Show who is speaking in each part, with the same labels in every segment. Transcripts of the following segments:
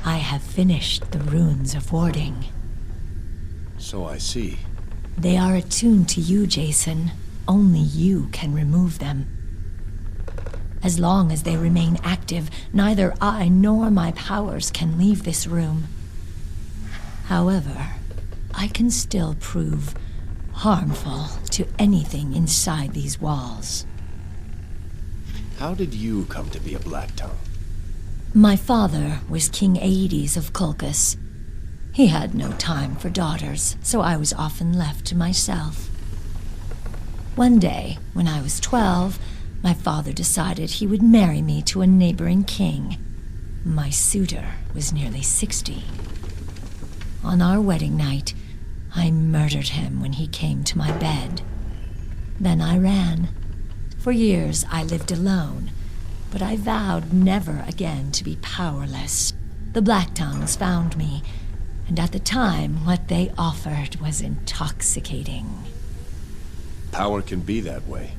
Speaker 1: I have finished the runes of warding.
Speaker 2: So I see.
Speaker 1: They are attuned to you, Jazon. Only you can remove them. As long as they remain active, neither I nor my powers can leave this room. However, I can still prove harmful to anything inside these walls.
Speaker 2: How did you come to be a Black Tongue?
Speaker 1: My father was King Aedes of Colchis. He had no time for daughters, so I was often left to myself. One day, when I was 12, my father decided he would marry me to a neighboring king. My suitor was nearly 60. On our wedding night, I murdered him when he came to my bed. Then I ran. For years I lived alone, but I vowed never again to be powerless. The Black Tongues found me, and at the time what they offered was intoxicating.
Speaker 2: Power can be that way.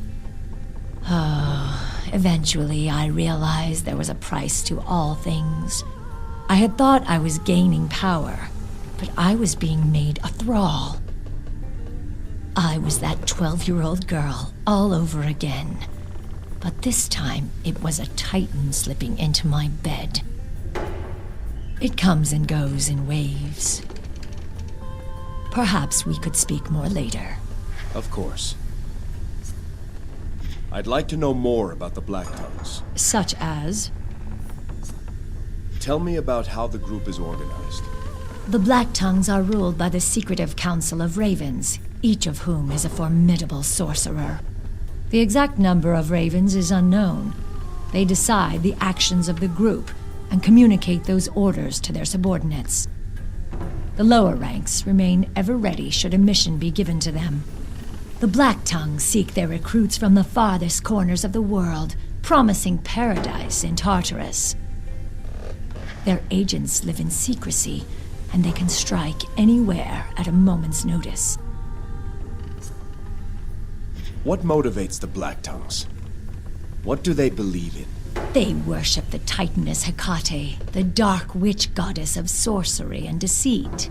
Speaker 1: Eventually I realized there was a price to all things. I had thought I was gaining power, but I was being made a thrall. I was that 12-year-old girl all over again. But this time, it was a titan slipping into my bed. It comes and goes in waves. Perhaps we could speak more later.
Speaker 2: Of course. I'd like to know more about the Black Tongues.
Speaker 1: Such as?
Speaker 2: Tell me about how the group is organized.
Speaker 1: The Black Tongues are ruled by the secretive Council of Ravens, each of whom is a formidable sorcerer. The exact number of ravens is unknown. They decide the actions of the group and communicate those orders to their subordinates. The lower ranks remain ever ready should a mission be given to them. The Black Tongues seek their recruits from the farthest corners of the world, promising paradise in Tartarus. Their agents live in secrecy, and they can strike anywhere at a moment's notice.
Speaker 2: What motivates the Black Tongues? What do they believe in?
Speaker 1: They worship the Titaness Hecate, the dark witch goddess of sorcery and deceit.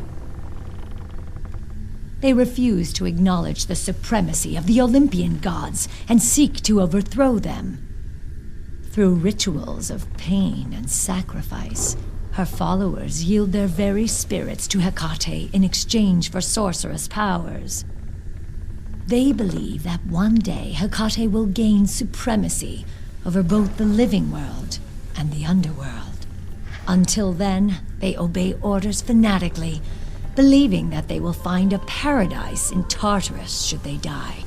Speaker 1: They refuse to acknowledge the supremacy of the Olympian gods and seek to overthrow them. Through rituals of pain and sacrifice, her followers yield their very spirits to Hecate in exchange for sorcerous powers. They believe that one day Hecate will gain supremacy over both the living world and the underworld. Until then, they obey orders fanatically, believing that they will find a paradise in Tartarus should they die.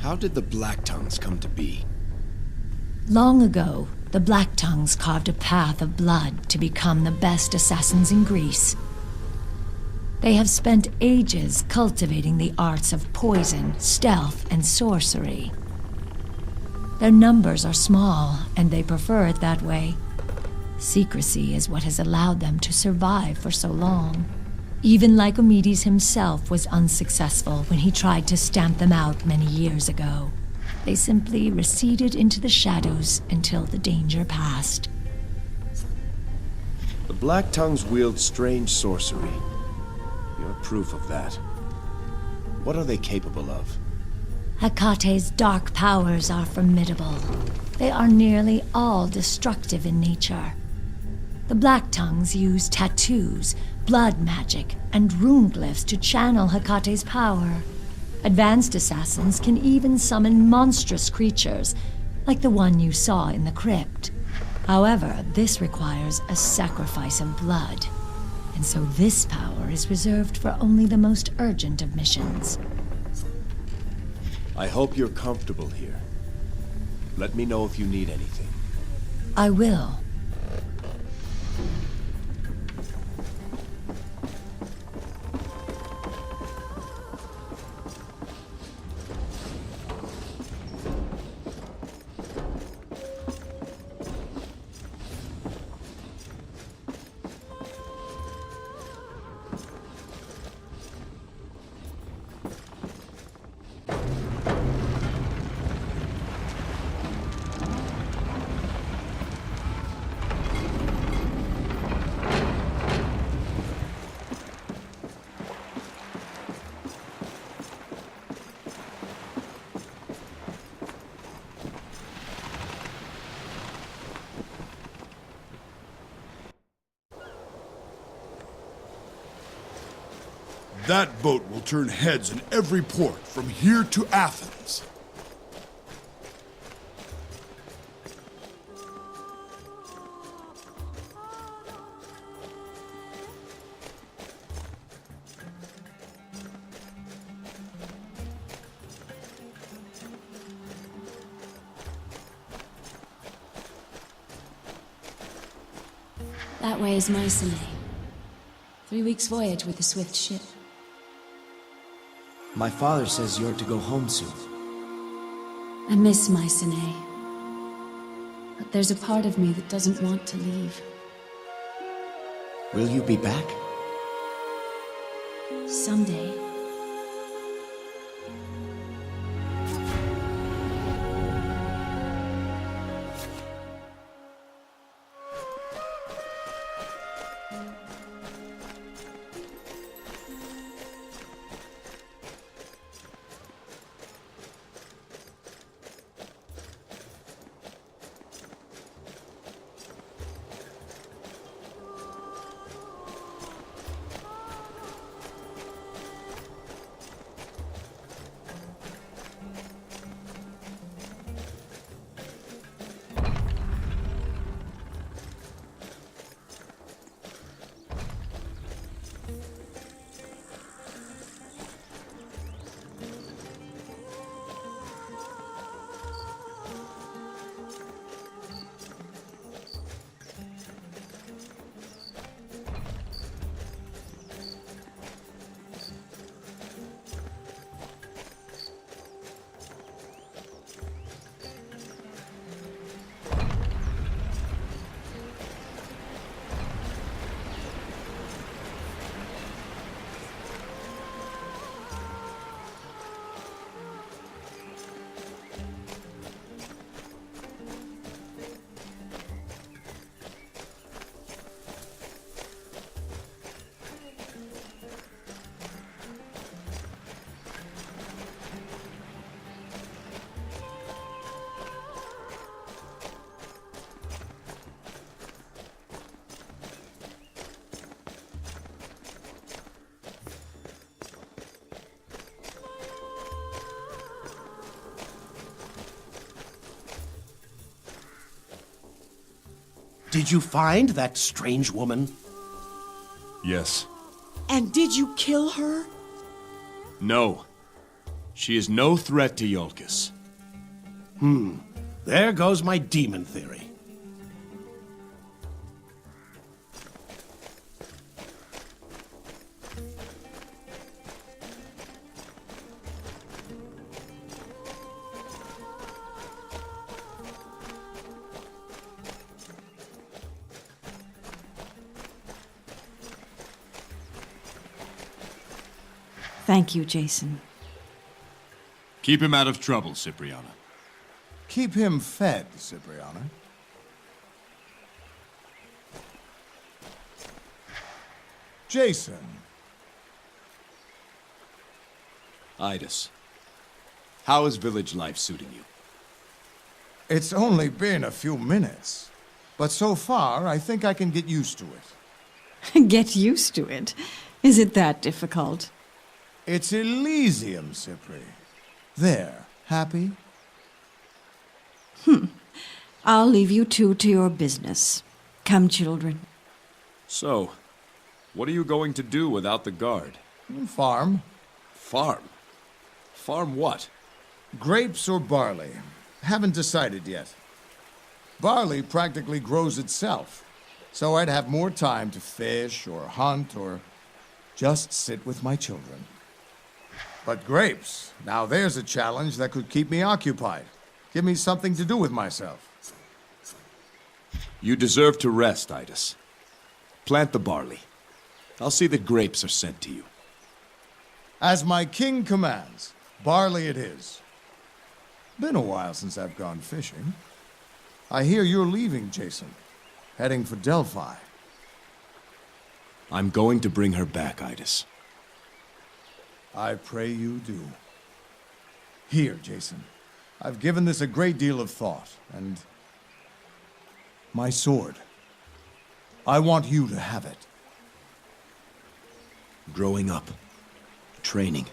Speaker 2: How did the Black Tongues come to be?
Speaker 1: Long ago, the Black Tongues carved a path of blood to become the best assassins in Greece. They have spent ages cultivating the arts of poison, stealth, and sorcery. Their numbers are small, and they prefer it that way. Secrecy is what has allowed them to survive for so long. Even Lycomedes himself was unsuccessful when he tried to stamp them out many years ago. They simply receded into the shadows until the danger passed.
Speaker 2: The Black Tongues wield strange sorcery. You're proof of that. What are they capable of?
Speaker 1: Hecate's dark powers are formidable. They are nearly all destructive in nature. The Black Tongues use tattoos, blood magic, and rune glyphs to channel Hecate's power. Advanced assassins can even summon monstrous creatures, like the one you saw in the crypt. However, this requires a sacrifice of blood, and so this power is reserved for only the most urgent of missions.
Speaker 2: I hope you're comfortable here. Let me know if you need anything.
Speaker 1: I will.
Speaker 3: That boat will turn heads in every port from here to Athens.
Speaker 4: That way is Mycenae. 3 weeks' voyage with a swift ship.
Speaker 5: My father says you're to go home soon.
Speaker 4: I miss Mycenae. But there's a part of me that doesn't want to leave.
Speaker 5: Will you be back?
Speaker 4: Someday.
Speaker 2: Did you find that strange woman?
Speaker 6: Yes.
Speaker 7: And did you kill her?
Speaker 6: No. She is no threat to Jolkos.
Speaker 2: There goes my demon theory.
Speaker 7: Thank you, Jason.
Speaker 6: Keep him out of trouble, Cipriana.
Speaker 3: Keep him fed, Cipriana. Jason.
Speaker 6: Idis, how is village life suiting you?
Speaker 3: It's only been a few minutes, but so far I think I can get used to it.
Speaker 7: Get used to it. Is it that difficult?
Speaker 3: It's Elysium, Cipri. There, happy?
Speaker 7: I'll leave you two to your business. Come, children.
Speaker 6: So, what are you going to do without the guard?
Speaker 3: Farm.
Speaker 6: Farm? Farm what?
Speaker 3: Grapes or barley? Haven't decided yet. Barley practically grows itself, so I'd have more time to fish or hunt or just sit with my children. But grapes, now there's a challenge that could keep me occupied. Give me something to do with myself.
Speaker 6: You deserve to rest, Idis. Plant the barley. I'll see that grapes are sent to you.
Speaker 3: As my king commands, barley it is. Been a while since I've gone fishing. I hear you're leaving, Jason. Heading for Delphi.
Speaker 6: I'm going to bring her back, Idis.
Speaker 3: I pray you do. Here, Jason. I've given this a great deal of thought, and... my sword. I want you to have it.
Speaker 6: Growing up, training.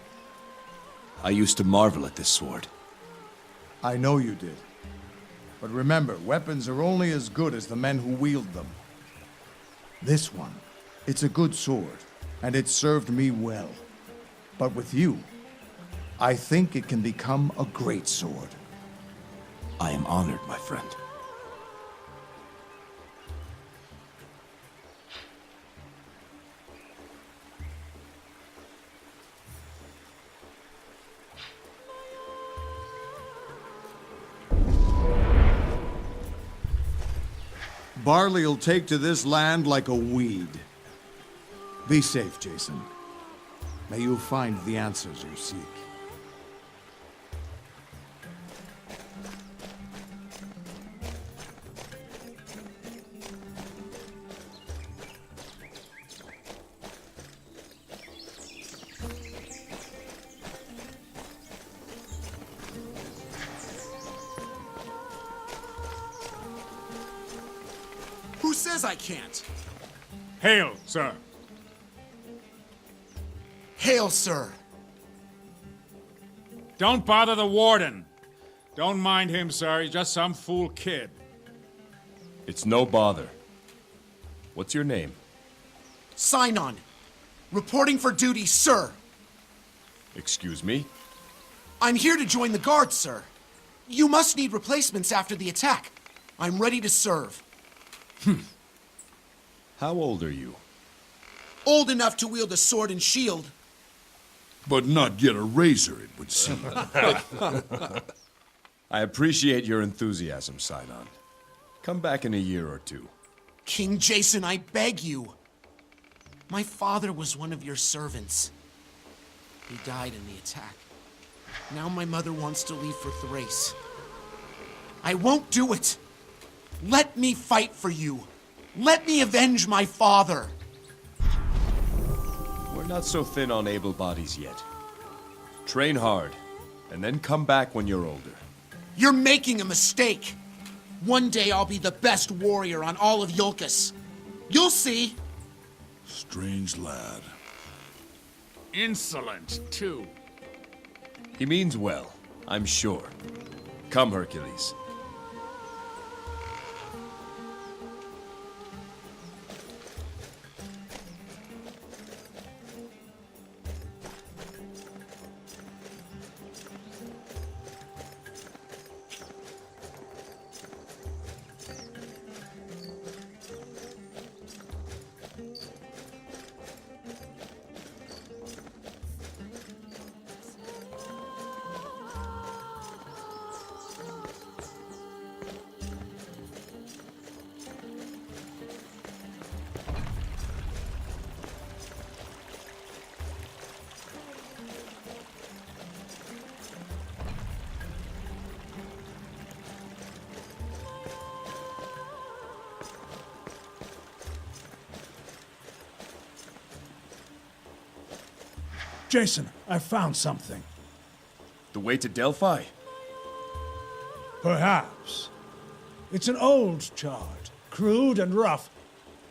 Speaker 6: I used to marvel at this sword.
Speaker 3: I know you did. But remember, weapons are only as good as the men who wield them. This one, it's a good sword, and it served me well. But with you, I think it can become a great sword.
Speaker 6: I am honored, my friend.
Speaker 3: Barley'll take to this land like a weed. Be safe, Jason. May you find the answers you seek.
Speaker 8: Who says I can't?
Speaker 9: Hail, sir.
Speaker 8: Hail, sir.
Speaker 9: Don't bother the warden. Don't mind him, sir. He's just some fool kid.
Speaker 6: It's no bother. What's your name?
Speaker 8: Sign on. Reporting for duty, sir.
Speaker 6: Excuse me?
Speaker 8: I'm here to join the guard, sir. You must need replacements after the attack. I'm ready to serve.
Speaker 6: How old are you?
Speaker 8: Old enough to wield a sword and shield.
Speaker 10: But not yet a razor, it would seem.
Speaker 6: I appreciate your enthusiasm, Sidon. Come back in a year or two.
Speaker 8: King Jason, I beg you. My father was one of your servants. He died in the attack. Now my mother wants to leave for Thrace. I won't do it. Let me fight for you. Let me avenge my father.
Speaker 6: We're not so thin on able bodies yet. Train hard, and then come back when you're older.
Speaker 8: You're making a mistake. One day I'll be the best warrior on all of Jolkos. You'll see.
Speaker 10: Strange lad.
Speaker 9: Insolent, too.
Speaker 6: He means well, I'm sure. Come, Hercules.
Speaker 11: Jason, I found something.
Speaker 6: The way to Delphi?
Speaker 11: Perhaps. It's an old chart, crude and rough,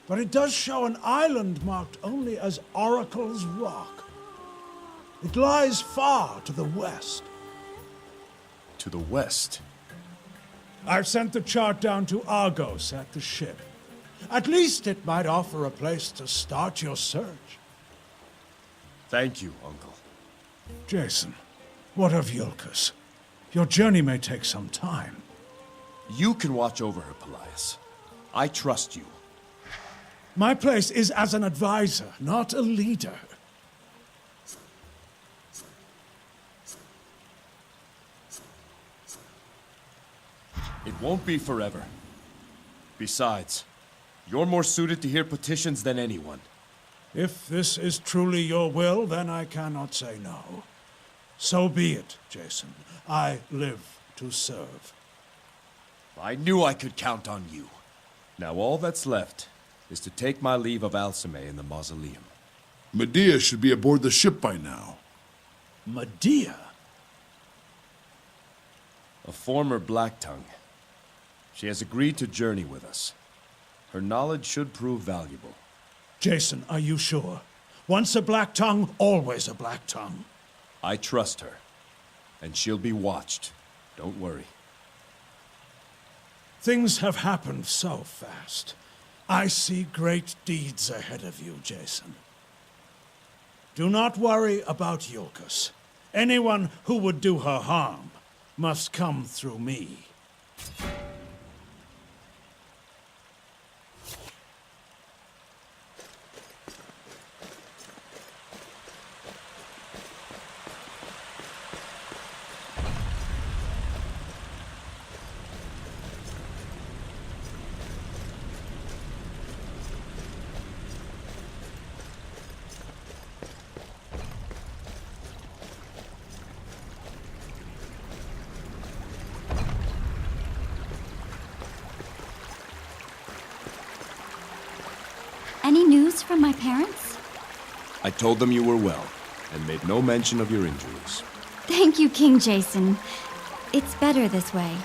Speaker 11: but it does show an island marked only as Oracle's Rock. It lies far to the west.
Speaker 6: To the west?
Speaker 11: I've sent the chart down to Argos at the ship. At least it might offer a place to start your search.
Speaker 6: Thank you, Uncle.
Speaker 11: Jason, what of Jolkos? Your journey may take some time.
Speaker 6: You can watch over her, Pelias. I trust you.
Speaker 11: My place is as an advisor, not a leader.
Speaker 6: It won't be forever. Besides, you're more suited to hear petitions than anyone.
Speaker 11: If this is truly your will, then I cannot say no. So be it, Jason. I live to serve.
Speaker 6: I knew I could count on you. Now all that's left is to take my leave of Alcime in the mausoleum.
Speaker 10: Medea should be aboard the ship by now.
Speaker 11: Medea?
Speaker 6: A former Black Tongue. She has agreed to journey with us. Her knowledge should prove valuable.
Speaker 11: Jason, are you sure? Once a black tongue, always a black tongue.
Speaker 6: I trust her. And she'll be watched. Don't worry.
Speaker 11: Things have happened so fast. I see great deeds ahead of you, Jazon. Do not worry about Jolkos. Anyone who would do her harm must come through me.
Speaker 12: Any news from my parents?
Speaker 6: I told them you were well, and made no mention of your injuries.
Speaker 12: Thank you, King Jazon. It's better this way.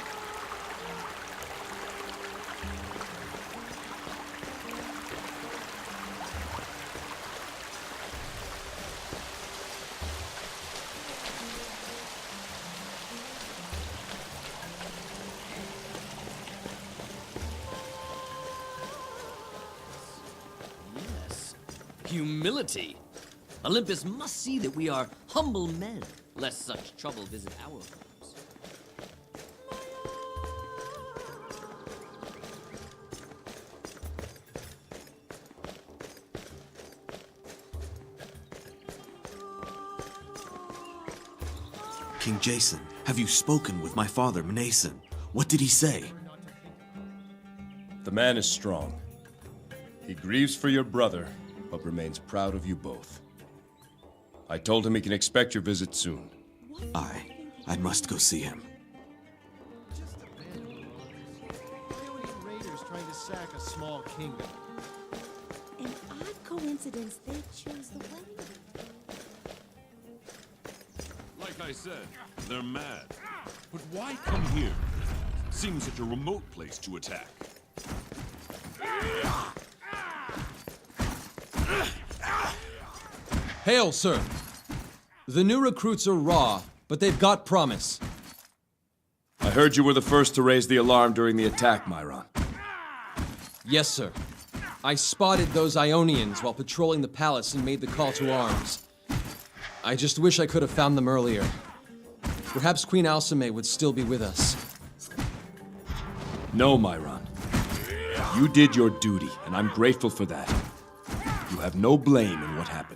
Speaker 13: Humility. Olympus must see that we are humble men, lest such trouble visit our homes.
Speaker 5: King Jazon, have you spoken with my father, Mnason? What did he say?
Speaker 6: The man is strong. He grieves for your brother, but remains proud of you both. I told him he can expect your visit soon.
Speaker 5: I must go see him.
Speaker 2: Raiders trying to sack a small kingdom.
Speaker 14: An odd coincidence they chose the wedding.
Speaker 15: Like I said, they're mad. But why come here? Seems such a remote place to attack.
Speaker 16: Hail, sir. The new recruits are raw, but they've got promise.
Speaker 6: I heard you were the first to raise the alarm during the attack, Myron.
Speaker 16: Yes, sir. I spotted those Ionians while patrolling the palace and made the call to arms. I just wish I could have found them earlier. Perhaps Queen Alcime would still be with us.
Speaker 6: No, Myron. You did your duty, and I'm grateful for that. You have no blame in what happened.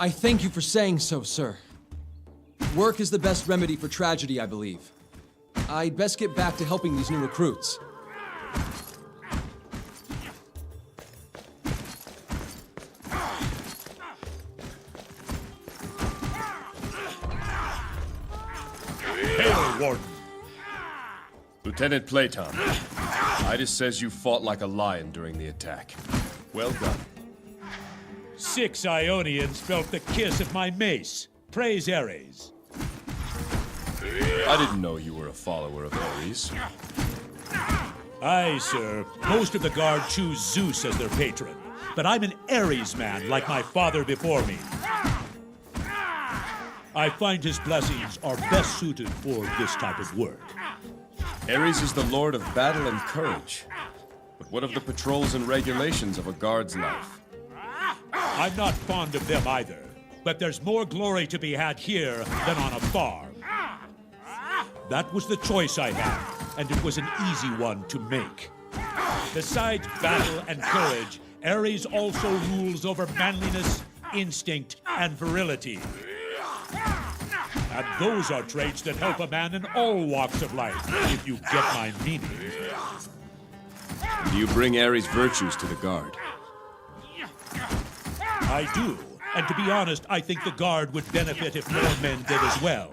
Speaker 16: I thank you for saying so, sir. Work is the best remedy for tragedy, I believe. I'd best get back to helping these new recruits.
Speaker 15: Hail, Warden!
Speaker 6: Lieutenant Platon, Midas says you fought like a lion during the attack. Well done.
Speaker 17: 6 Ionians felt the kiss of my mace. Praise Ares.
Speaker 6: I didn't know you were a follower of Ares.
Speaker 17: Aye, sir. Most of the guard choose Zeus as their patron. But I'm an Ares man, like my father before me. I find his blessings are best suited for this type of work.
Speaker 6: Ares is the lord of battle and courage. But what of the patrols and regulations of a guard's life?
Speaker 17: I'm not fond of them either, but there's more glory to be had here than on a farm. That was the choice I had, and it was an easy one to make. Besides battle and courage, Ares also rules over manliness, instinct, and virility. And those are traits that help a man in all walks of life, if you get my meaning.
Speaker 6: Do you bring Ares' virtues to the guard?
Speaker 17: I do. And to be honest, I think the guard would benefit if more men did as well.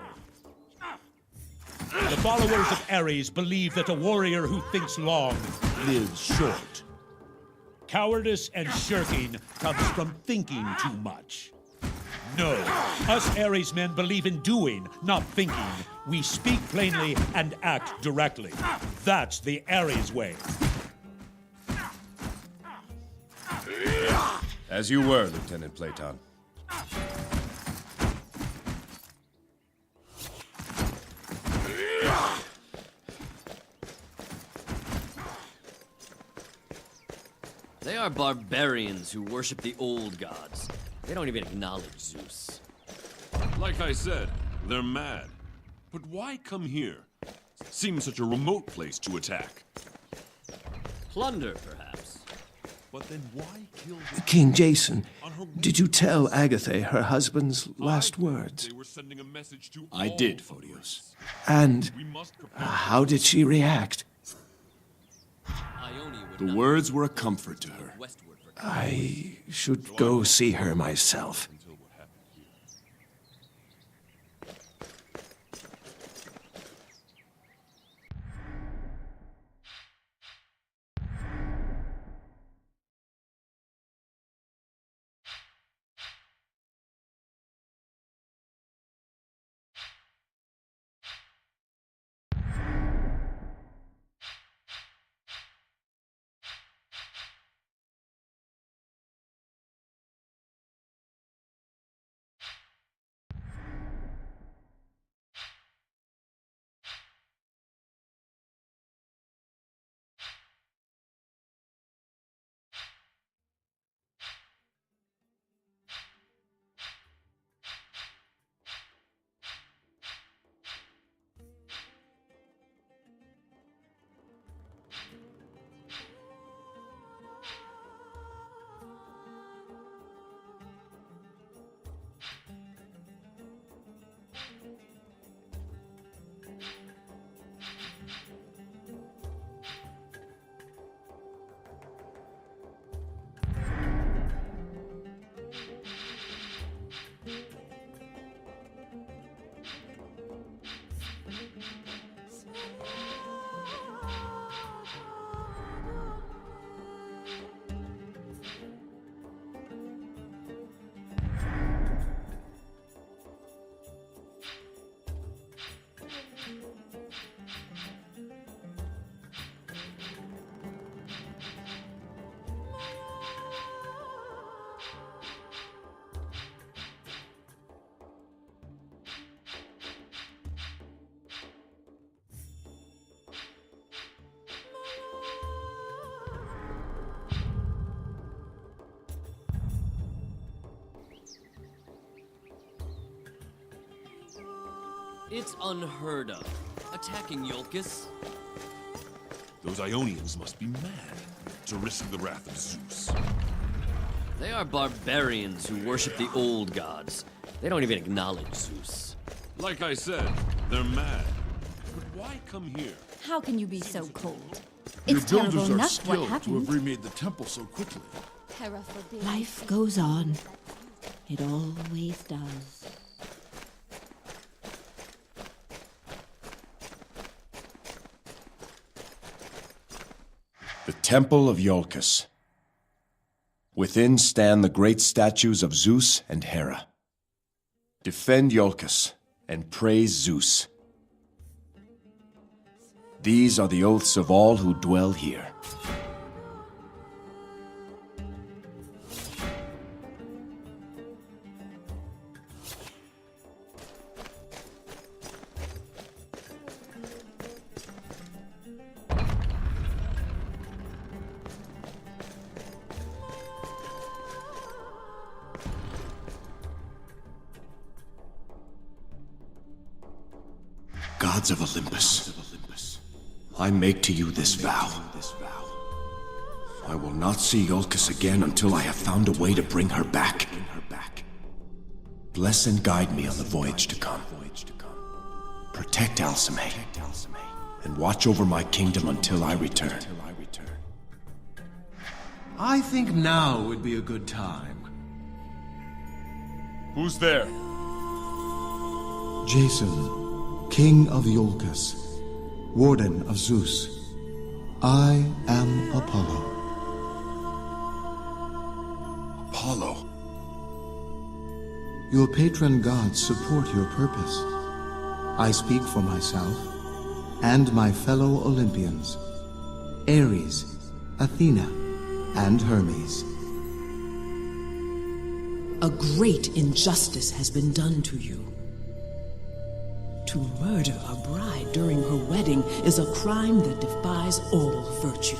Speaker 17: The followers of Ares believe that a warrior who thinks long lives short. Cowardice and shirking comes from thinking too much. No, us Ares men believe in doing, not thinking. We speak plainly and act directly. That's the Ares way.
Speaker 6: As you were, Lieutenant Platon.
Speaker 13: They are barbarians who worship the old gods. They don't even acknowledge Zeus.
Speaker 15: Like I said, they're mad. But why come here? Seems such a remote place to attack.
Speaker 13: Plunder, perhaps.
Speaker 15: But then why kill
Speaker 18: King Jazon, did you tell Agatha her husband's last words?
Speaker 15: They were sending a message to
Speaker 6: I did, Photios.
Speaker 18: And how did she react?
Speaker 6: The words were a comfort to her.
Speaker 18: I should go see her myself.
Speaker 13: It's unheard of. Attacking Jolkos.
Speaker 15: Those Ionians must be mad to risk the wrath of Zeus.
Speaker 13: They are barbarians who worship the old gods. They don't even acknowledge Zeus.
Speaker 15: Like I said, they're mad. But why come here?
Speaker 12: How can you be so cold?
Speaker 10: Your
Speaker 12: It's terrible
Speaker 10: builders are
Speaker 12: enough what
Speaker 10: skilled to
Speaker 12: happened.
Speaker 10: have remade the temple so quickly.
Speaker 7: Life goes on. It always does.
Speaker 2: The Temple of Jolkos. Within stand the great statues of Zeus and Hera. Defend Jolkos and praise Zeus. These are the oaths of all who dwell here. Gods of Olympus, I make to you this vow. I will not see Jolkos again until I have found a way to bring her back. Bless and guide me on the voyage to come. Protect Alcime, and watch over my kingdom until I return.
Speaker 19: I think now would be a good time.
Speaker 6: Who's there?
Speaker 20: Jazon, king of Jolkos, warden of Zeus. I am Apollo.
Speaker 2: Apollo?
Speaker 20: Your patron gods support your purpose. I speak for myself and my fellow Olympians, Ares, Athena, and Hermes.
Speaker 21: A great injustice has been done to you. To murder a bride during her wedding is a crime that defies all virtue.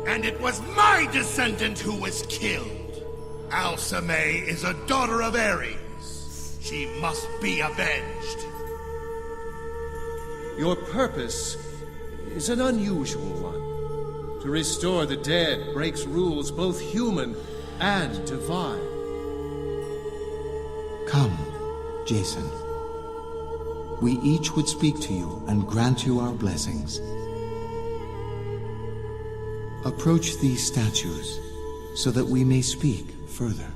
Speaker 22: And it was my descendant who was killed. Alcime is a daughter of Ares. She must be avenged.
Speaker 18: Your purpose is an unusual one. To restore the dead breaks rules both human and divine.
Speaker 20: Come, Jazon. We each would speak to you and grant you our blessings. Approach these statues so that we may speak further.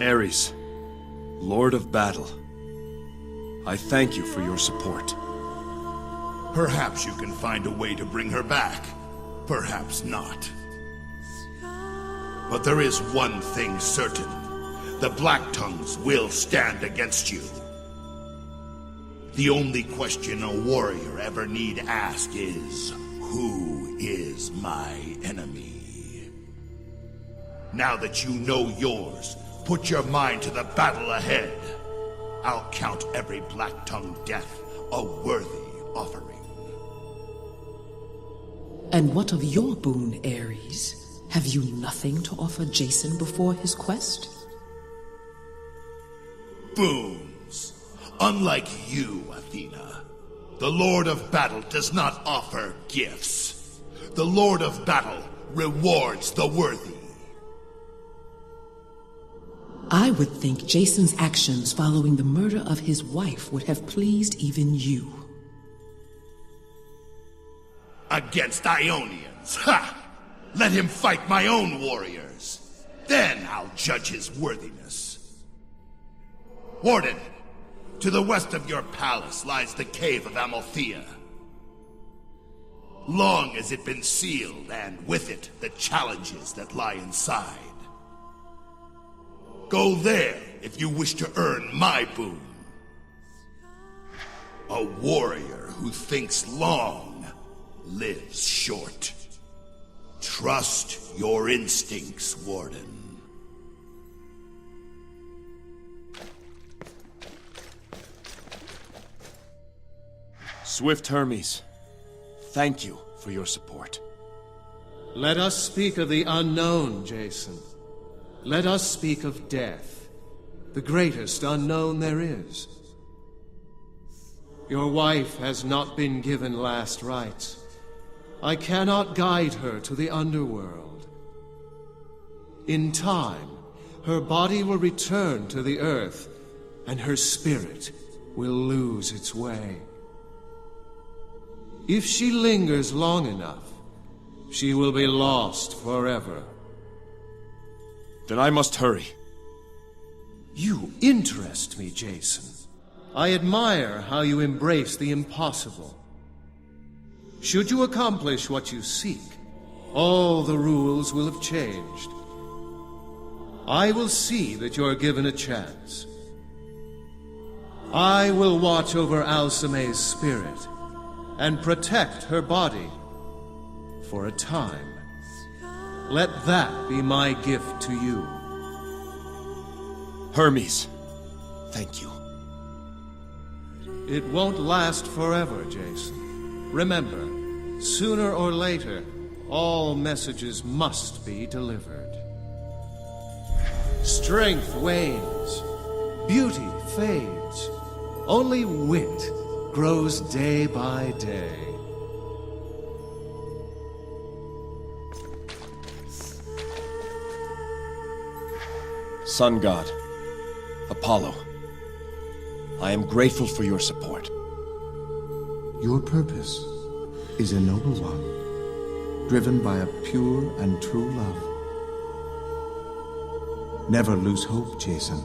Speaker 2: Ares, Lord of Battle, I thank you for your support.
Speaker 22: Perhaps you can find a way to bring her back. Perhaps not. But there is one thing certain. The Black Tongues will stand against you. The only question a warrior ever need ask is, who is my enemy? Now that you know yours, put your mind to the battle ahead. I'll count every Black Tongue death a worthy offering.
Speaker 21: And what of your boon, Ares? Have you nothing to offer Jazon before his quest?
Speaker 22: Boons. Unlike you, Athena, the Lord of Battle does not offer gifts. The Lord of Battle rewards the worthy.
Speaker 21: I would think Jason's actions following the murder of his wife would have pleased even you.
Speaker 22: Against Ionians, ha! Let him fight my own warriors. Then I'll judge his worthiness. Warden, to the west of your palace lies the cave of Amalthea. Long has it been sealed, and with it, the challenges that lie inside. Go there if you wish to earn my boon. A warrior who thinks long lives short. Trust your instincts, Warden.
Speaker 2: Swift Hermes, thank you for your support.
Speaker 18: Let us speak of the unknown, Jazon. Let us speak of death, the greatest unknown there is. Your wife has not been given last rites. I cannot guide her to the underworld. In time, her body will return to the earth, and her spirit will lose its way. If she lingers long enough, she will be lost forever.
Speaker 2: Then I must hurry.
Speaker 18: You interest me, Jazon. I admire how you embrace the impossible. Should you accomplish what you seek, all the rules will have changed. I will see that you're given a chance. I will watch over Alcime's spirit and protect her body for a time. Let that be my gift to you.
Speaker 2: Hermes, thank you.
Speaker 18: It won't last forever, Jazon. Remember, sooner or later, all messages must be delivered. Strength wanes, beauty fades, only wit grows day by day.
Speaker 2: Sun God, Apollo, I am grateful for your support.
Speaker 20: Your purpose is a noble one, driven by a pure and true love. Never lose hope, Jazon,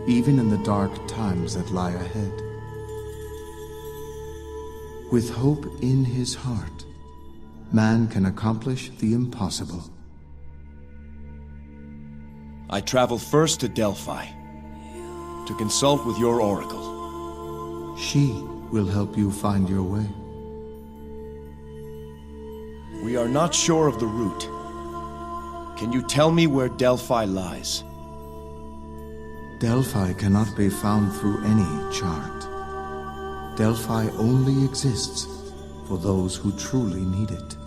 Speaker 20: even in the dark times that lie ahead. With hope in his heart, man can accomplish the impossible.
Speaker 2: I travel first to Delphi. to consult with your oracle.
Speaker 20: She will help you find your way.
Speaker 2: We are not sure of the route. Can you tell me where Delphi lies?
Speaker 20: Delphi cannot be found through any chart. Delphi only exists for those who truly need it.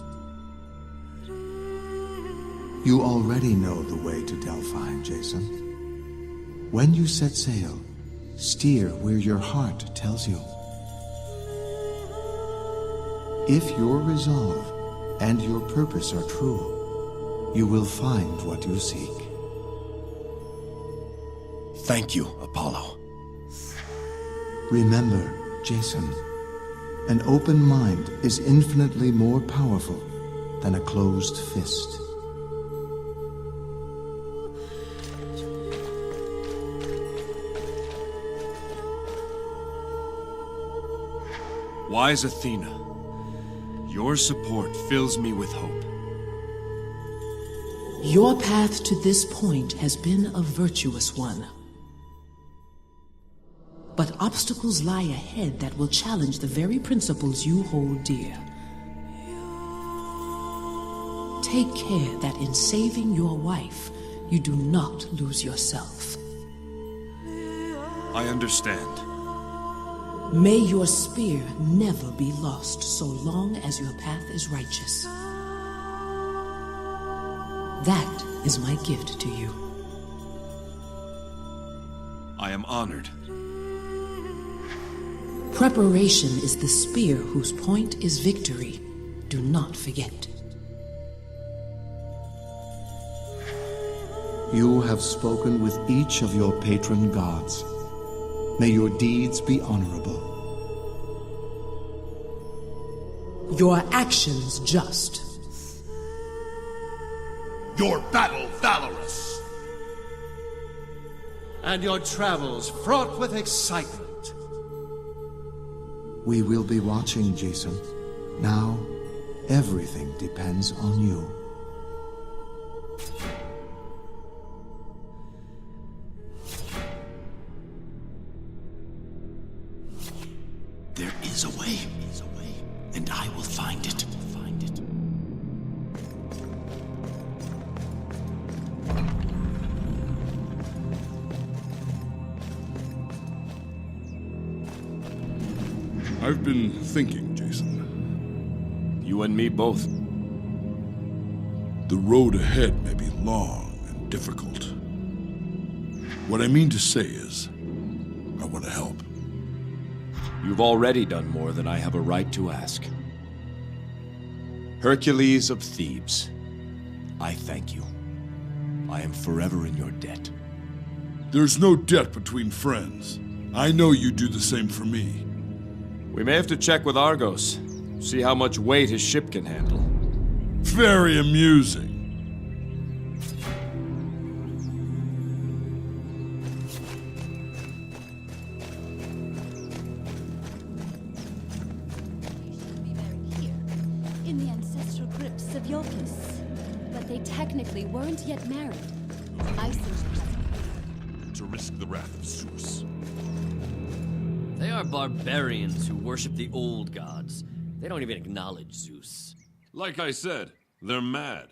Speaker 20: You already know the way to Delphi, Jazon. When you set sail, steer where your heart tells you. If your resolve and your purpose are true, you will find what you seek.
Speaker 2: Thank you, Apollo.
Speaker 20: Remember, Jazon, an open mind is infinitely more powerful than a closed fist.
Speaker 6: Wise Athena, your support fills me with hope.
Speaker 21: Your path to this point has been a virtuous one. But obstacles lie ahead that will challenge the very principles you hold dear. Take care that in saving your wife, you do not lose yourself.
Speaker 6: I understand.
Speaker 21: May your spear never be lost so long as your path is righteous. That is my gift to you.
Speaker 6: I am honored.
Speaker 21: Preparation is the spear whose point is victory. Do not forget.
Speaker 20: You have spoken with each of your patron gods. May your deeds be honorable.
Speaker 21: Your actions just.
Speaker 22: Your battle valorous.
Speaker 18: And your travels fraught with excitement.
Speaker 20: We will be watching, Jazon. Now, everything depends on you.
Speaker 5: There is a way, and I will find it.
Speaker 10: I've been thinking, Jazon.
Speaker 6: You and me both.
Speaker 10: The road ahead may be long and difficult. What I mean to say is, I want to help.
Speaker 6: You've already done more than I have a right to ask. Hercules of Thebes, I thank you. I am forever in your debt.
Speaker 10: There's no debt between friends. I know you do the same for me.
Speaker 6: We may have to check with Argos, see how much weight his ship can handle.
Speaker 10: Very amusing.
Speaker 14: In the ancestral crypts of Jolkos. But they technically weren't yet married. I
Speaker 15: To risk the wrath of Zeus.
Speaker 13: They are barbarians who worship the old gods. They don't even acknowledge Zeus.
Speaker 15: Like I said, they're mad.